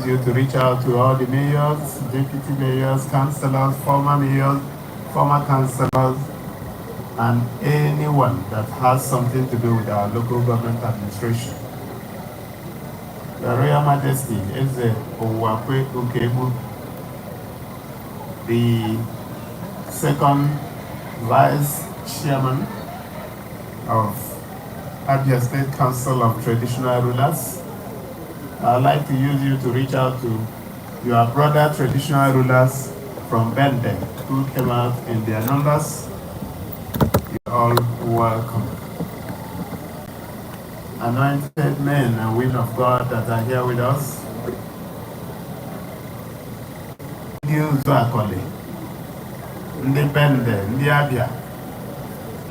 use you to reach out to all the mayors, deputy mayors, councillors, former mayors, former councillors, and anyone that has something to do with our local government administration. The Royal Majesty is kepukepu, the second Vice Chairman of Abia State Council of Traditional Rulers. I'd like to use you to reach out to your brother traditional rulers from Bende who came out in their numbers. You're all welcome. Anointed men and women of God that are here with us. Ndị Bende, ndị Abia,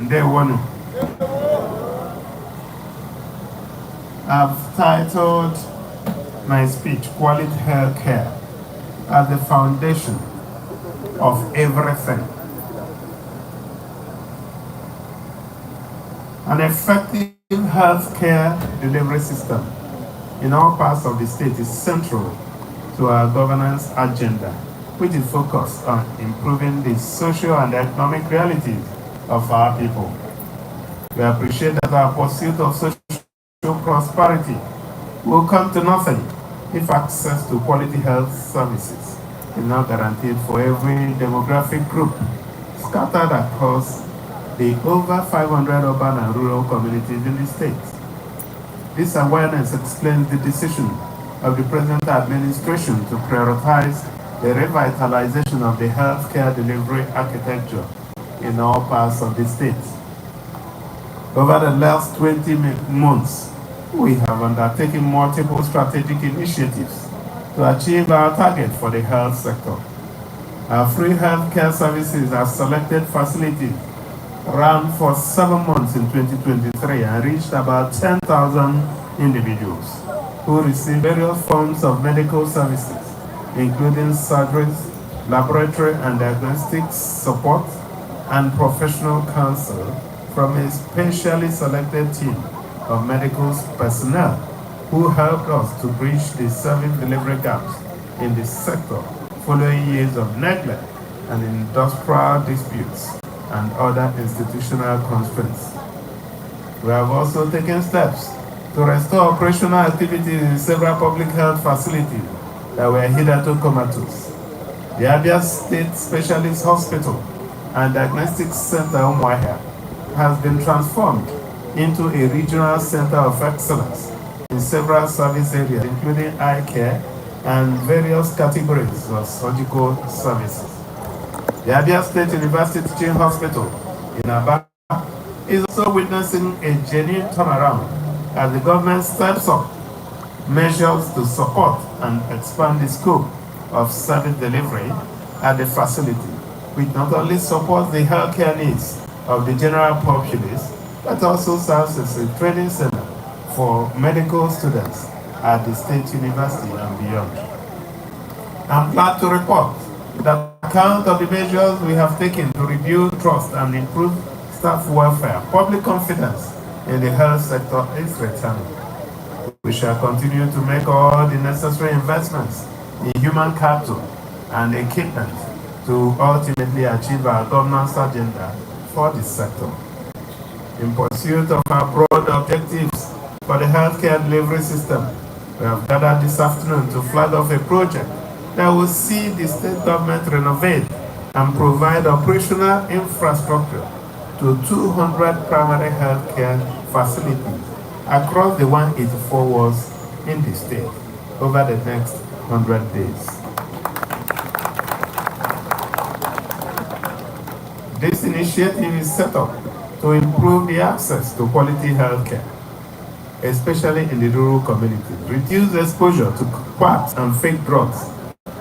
ndị Wonu. I've titled my speech, Quality Health Care, as the foundation of everything. An effective health care delivery system in all parts of the state is central to our governance agenda, which is focused on improving the social and economic realities of our people. We appreciate that our pursuit of social prosperity will come to nothing if access to quality health services is not guaranteed for every demographic group scattered across the over 500 urban and rural communities in the state. This awareness explains the decision of the present administration to prioritize the revitalization of the healthcare delivery architecture in all parts of the state. Over the last 20 months, we have undertaken multiple strategic initiatives to achieve our target for the health sector. Our free healthcare services are selected facilities ran for 7 months in 2023 and reached about 10,000 individuals who receive various forms of medical services, including surgeries, laboratory and diagnostics support, and professional counsel from a specially selected team of medical personnel who helped us to bridge the service delivery gaps in the sector following years of neglect and industrial disputes and other institutional constraints. We have also taken steps to restore operational activities in several public health facilities that were hitherto comatose. The Abia State Specialist Hospital and Diagnostic Center Umuahia has been transformed into a regional center of excellence in several service areas, including eye care and various categories of surgical services. The Abia State University Teaching Hospital in Aba is also witnessing a genuine turnaround as the government steps up measures to support and expand the scope of service delivery at the facility, which not only supports the healthcare needs of the general populace, but also serves as a training center for medical students at the State University and beyond. I'm glad to report that account of the measures we have taken to rebuild trust and improve staff welfare, public confidence in the health sector is returning. We shall continue to make all the necessary investments in human capital and equipment to ultimately achieve our governance agenda for this sector. In pursuit of our broad objectives for the healthcare delivery system, we have gathered this afternoon to flag off a project that will see the state government renovate and provide operational infrastructure to 200 primary healthcare facilities across the 184 wards in the state over the next 100 days. This initiative is set up to improve the access to quality healthcare, especially in the rural communities, reduce exposure to quacks and fake drugs,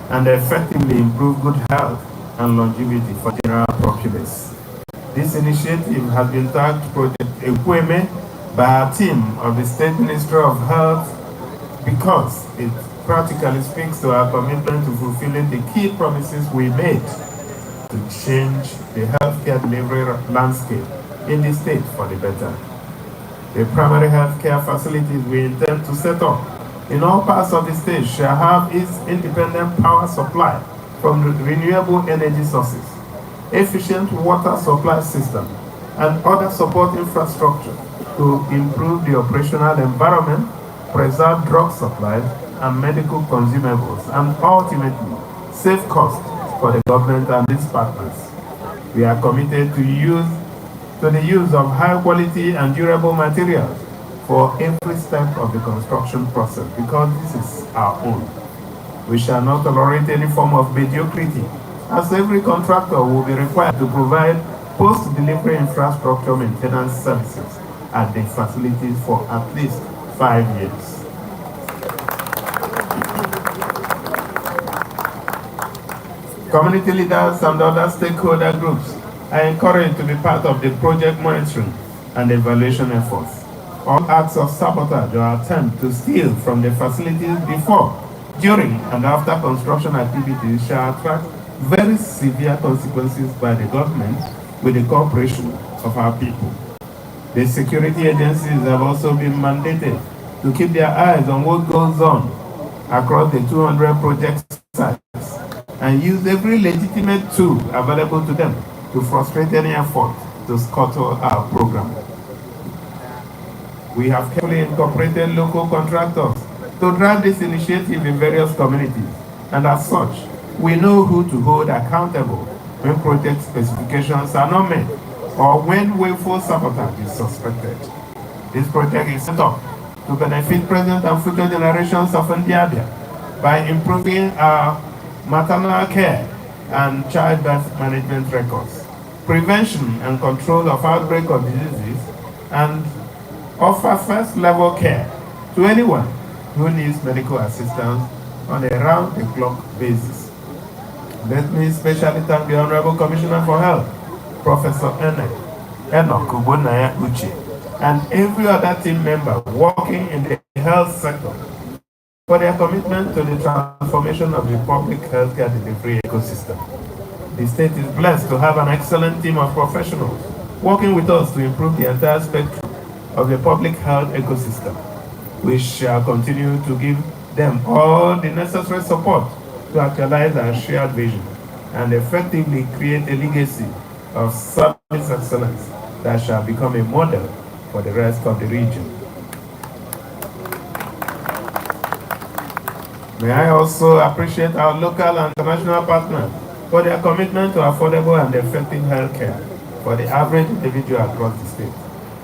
and effectively improve good health and longevity for general populace. This initiative has been tagged Project Ekweme by our team of the State Ministry of Health because it practically speaks to our commitment to fulfilling the key promises we made to change the healthcare delivery landscape in the state for the better. The primary healthcare facilities we intend to set up in all parts of the state shall have its independent power supply from renewable energy sources, efficient water supply system, and other support infrastructure to improve the operational environment, preserve drug supplies and medical consumables, and ultimately save costs for the government and its partners. We are committed to the use of high quality and durable materials for every step of the construction process because this is our own. We shall not tolerate any form of mediocrity, as every contractor will be required to provide post-delivery infrastructure maintenance services at the facilities for at least 5 years. Community leaders and other stakeholder groups are encouraged to be part of the project monitoring and evaluation efforts. All acts of sabotage or attempt to steal from the facilities before, during, and after construction activities shall attract very severe consequences by the government with the cooperation of our people. The security agencies have also been mandated to keep their eyes on what goes on across the 200 project sites and use every legitimate tool available to them to frustrate any effort to scuttle our program. We have carefully incorporated local contractors to drive this initiative in various communities, and as such, we know who to hold accountable when project specifications are not met or when willful sabotage is suspected. This project is set up to benefit present and future generations of Ndiabia by improving our maternal care and childbirth management records, prevention and control of outbreak of diseases, and offer first-level care to anyone who needs medical assistance on a round-the-clock basis. Let me especially thank the Honorable Commissioner for Health, Professor Enoch Ubunaya Uche, and every other team member working in the health sector for their commitment to the transformation of the public healthcare delivery ecosystem. The state is blessed to have an excellent team of professionals working with us to improve the entire spectrum of the public health ecosystem. We shall continue to give them all the necessary support to actualize our shared vision and effectively create a legacy of service excellence that shall become a model for the rest of the region. May I also appreciate our local and international partners for their commitment to affordable and effective health care for the average individual across the state.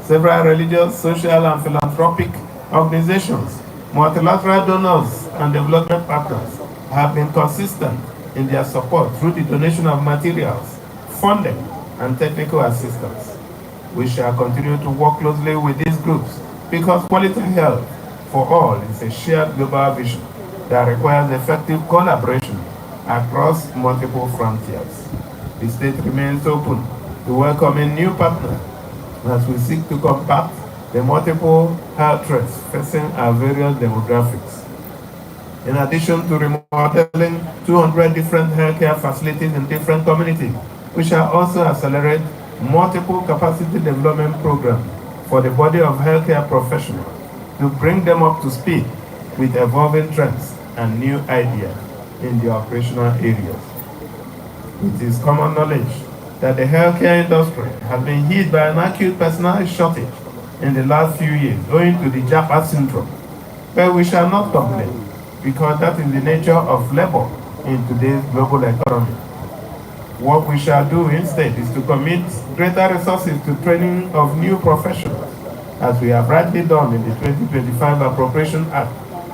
Several religious, social, and philanthropic organizations, multilateral donors, and development partners have been consistent in their support through the donation of materials, funding, and technical assistance. We shall continue to work closely with these groups because quality health for all is a shared global vision that requires effective collaboration across multiple frontiers. The state remains open to welcoming new partners as we seek to combat the multiple health threats facing our various demographics. In addition to remodeling 200 different healthcare facilities in different communities, we shall also accelerate multiple capacity development programs for the body of healthcare professionals to bring them up to speed with evolving trends and new ideas in the operational areas. It is common knowledge that the healthcare industry has been hit by an acute personnel shortage in the last few years owing to the Japa syndrome. But we shall not complain because that is the nature of labor in today's global economy. What we shall do instead is to commit greater resources to training of new professionals, as we have rightly done in the 2025 Appropriation Act,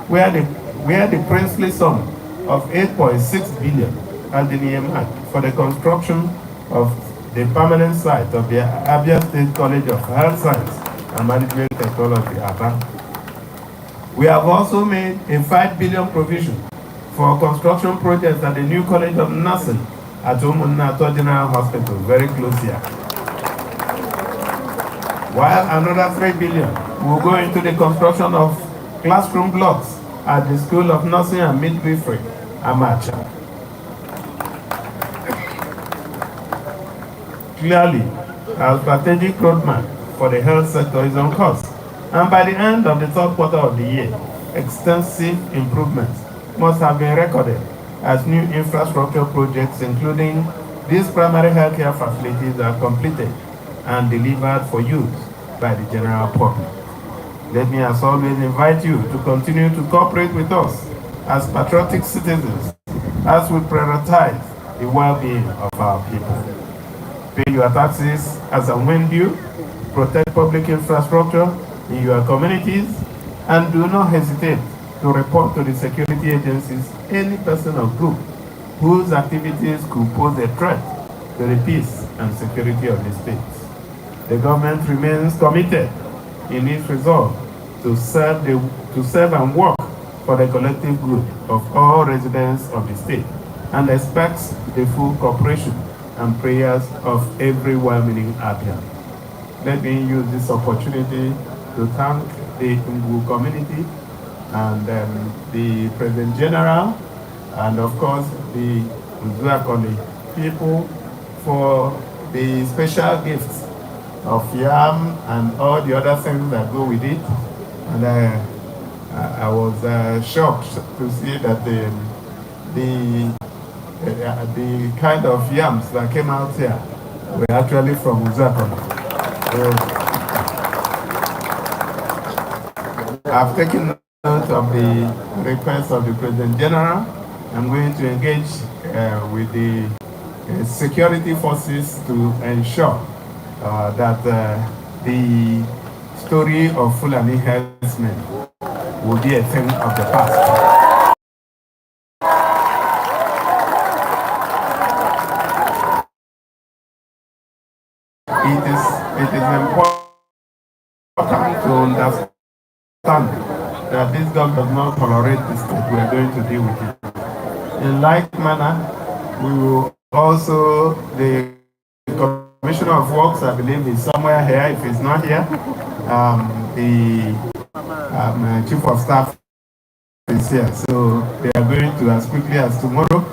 where the princely sum of 8.6 billion has been earmarked for the construction of the permanent site of the Abia State College of Health Science and Management Technology, Aba. We have also made a 5 billion provision for construction projects at the new College of Nursing at Umunato General Hospital, very close here. While another 3 billion will go into the construction of classroom blocks at the School of Nursing and Midwifery, Amacha. Clearly, our strategic roadmap for the health sector is on course, and by the end of the third quarter of the year, extensive improvements must have been recorded as new infrastructure projects, including these primary healthcare facilities, are completed and delivered for use by the general public. Let me, as always, invite you to continue to cooperate with us as patriotic citizens as we prioritize the well-being of our people. Pay your taxes as and when due, protect public infrastructure in your communities, and do not hesitate to report to the security agencies any person or group whose activities could pose a threat to the peace and security of the state. The government remains committed in its resolve to serve and work for the collective good of all residents of the state, and expects the full cooperation and prayers of every well-meaning Abian. Let me use this opportunity to thank the Ngwu community and the President General, and of course the Uzuakoli people for the special gifts of yam and all the other things that go with it. And I was shocked to see that the kind of yams that came out here were actually from Uzuakoli. I've taken note of the request of the President General. I'm going to engage with the security forces to ensure that the story of Fulani herdsmen will be a thing of the past. It is important to understand that this government does not tolerate this state. We are going to deal with it. In like manner, we will also, the Commissioner of Works, I believe, is somewhere here. If he's not here, the Chief of Staff is here. So they are going to, as quickly as tomorrow,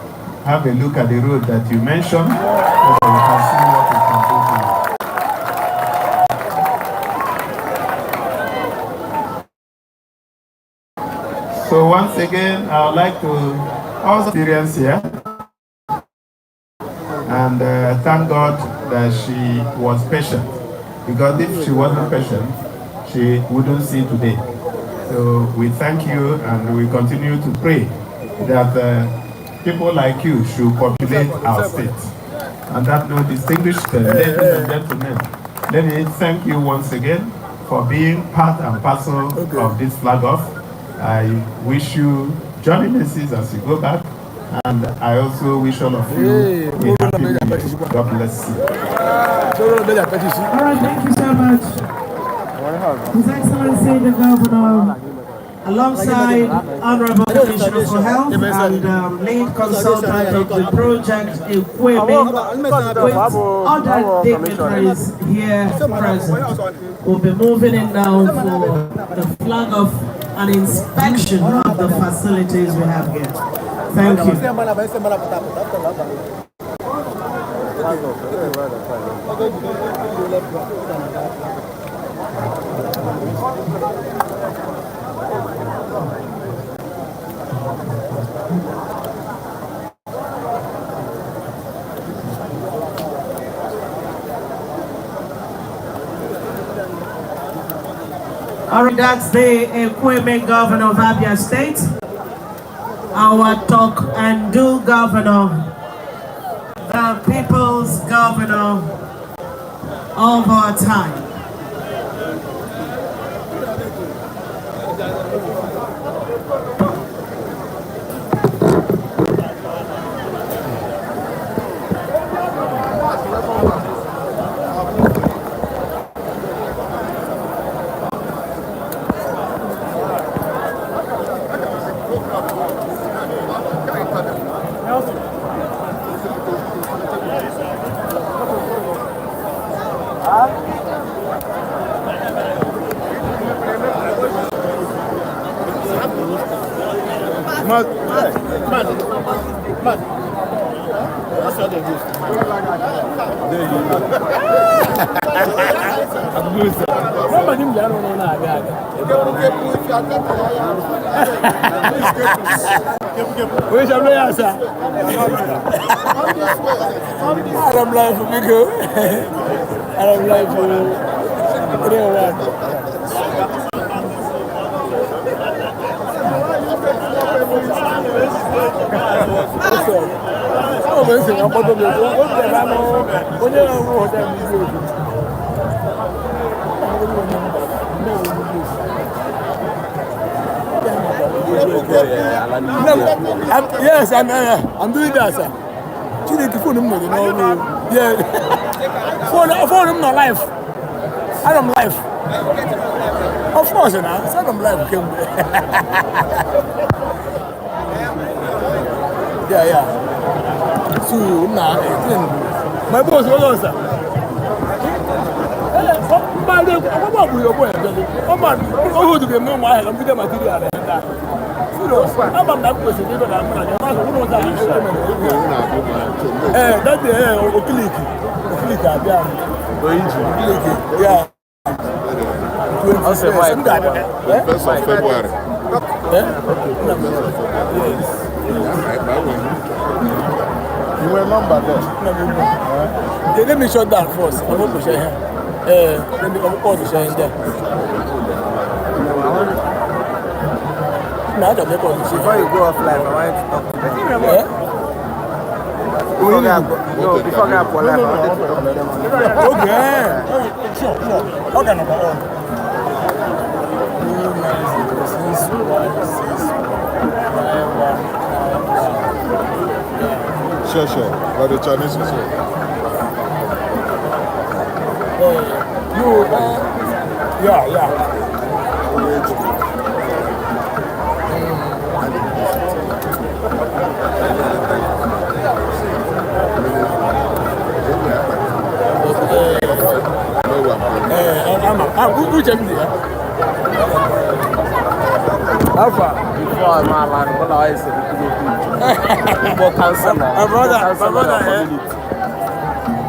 have a look at the road that you mentioned, so that we can see what we can do to it. So once again, I would like to also experience here and thank God that she was patient, because if she wasn't patient, she wouldn't see today. So we thank you, and we continue to pray that people like you should populate our state. And that no distinguished ladies and gentlemen, let me thank you once again for being part and parcel of this flag off. I wish you journey blessings as you go back, and I also wish all of you a happy New Year. God bless you. All right, thank you so much. His Excellency the Governor, alongside Honorable Commissioner for Health and lead consultant of the project equipment, with other dignitaries here present. We'll be moving in now for the flag off and inspection of the facilities we have here. Thank you. All right, that's the equipment governor of Abia State, our talk and do governor, the people's governor of our time. That's what they do. Yes, I'm doing that, sir. You need to phone him, yeah. Phone him, not life. I don't life. Of course, I don't life. Yeah. So, now, my boss was on, sir. You were number there. Let me shut down first. I want to share here. Let me call the share there. No, I don't make all the share. Before you go off live, I want to talk to them. Before I go live, I want to talk to them. Okay. Sure. Okay, number one. Sure. But the Chinese is here. Yeah. Alpha, before my man, what I said, for cancer. My brother,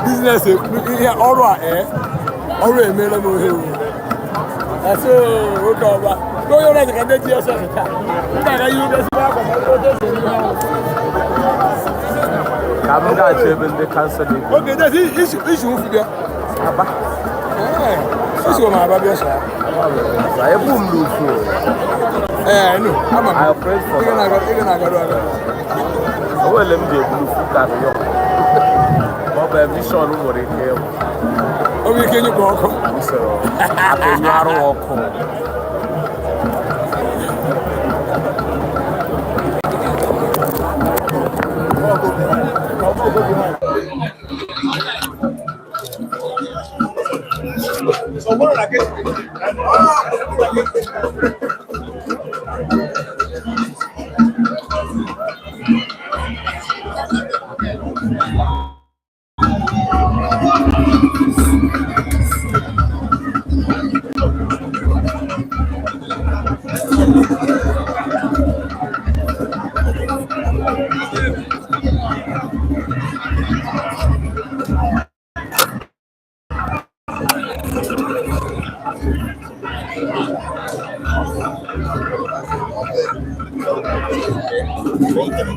business, all right, already made a move. That's so, okay, go your right, can get yourself a time. You just walk on I'm not even the cancer. okay, that's issue for you. This is my baby. I boom loose. I know. I'm afraid for you. Well, let me do that. Bob, I'm sure you will care. Oh, can you go? So, I'm not walking. So what did I get?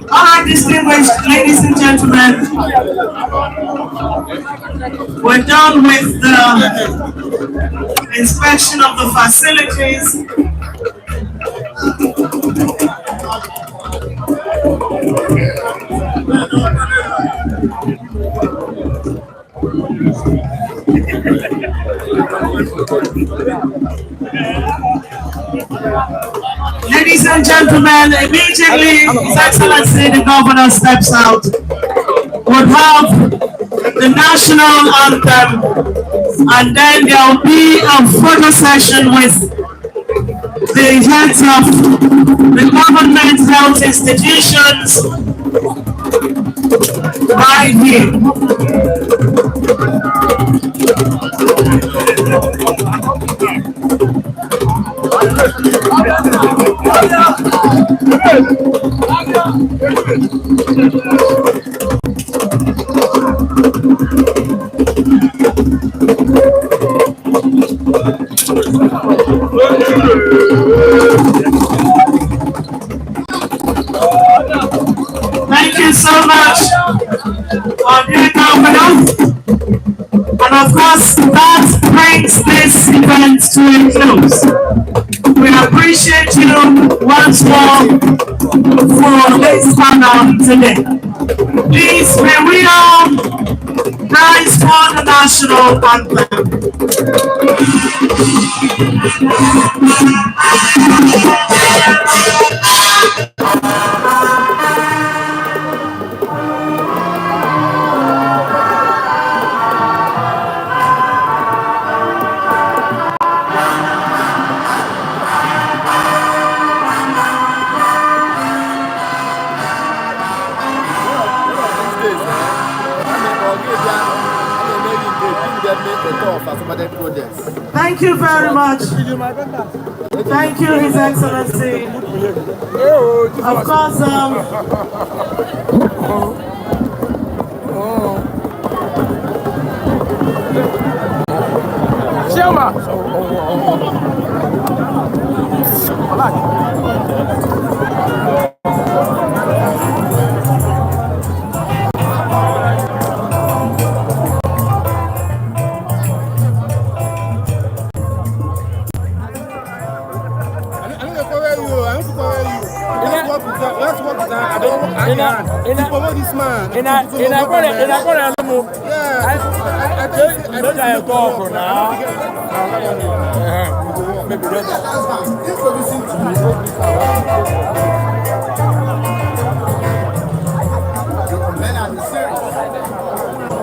All right, distinguished ladies and gentlemen, we're done with the inspection of the facilities. Ladies and gentlemen, immediately His Excellency the Governor steps out, would have the national anthem, and then there will be a photo session with the heads of the government health institutions right here. Thank you so much, our new governor. And of course, that brings this event to a close. We appreciate you once more for this panel today. Please, may we all rise for the national anthem. Thank you very much. Thank you, His Excellency. Of course,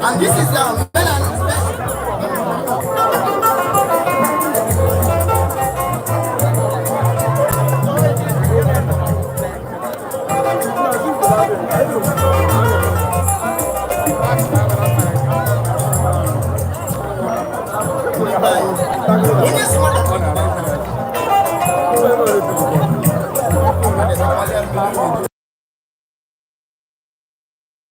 and this is the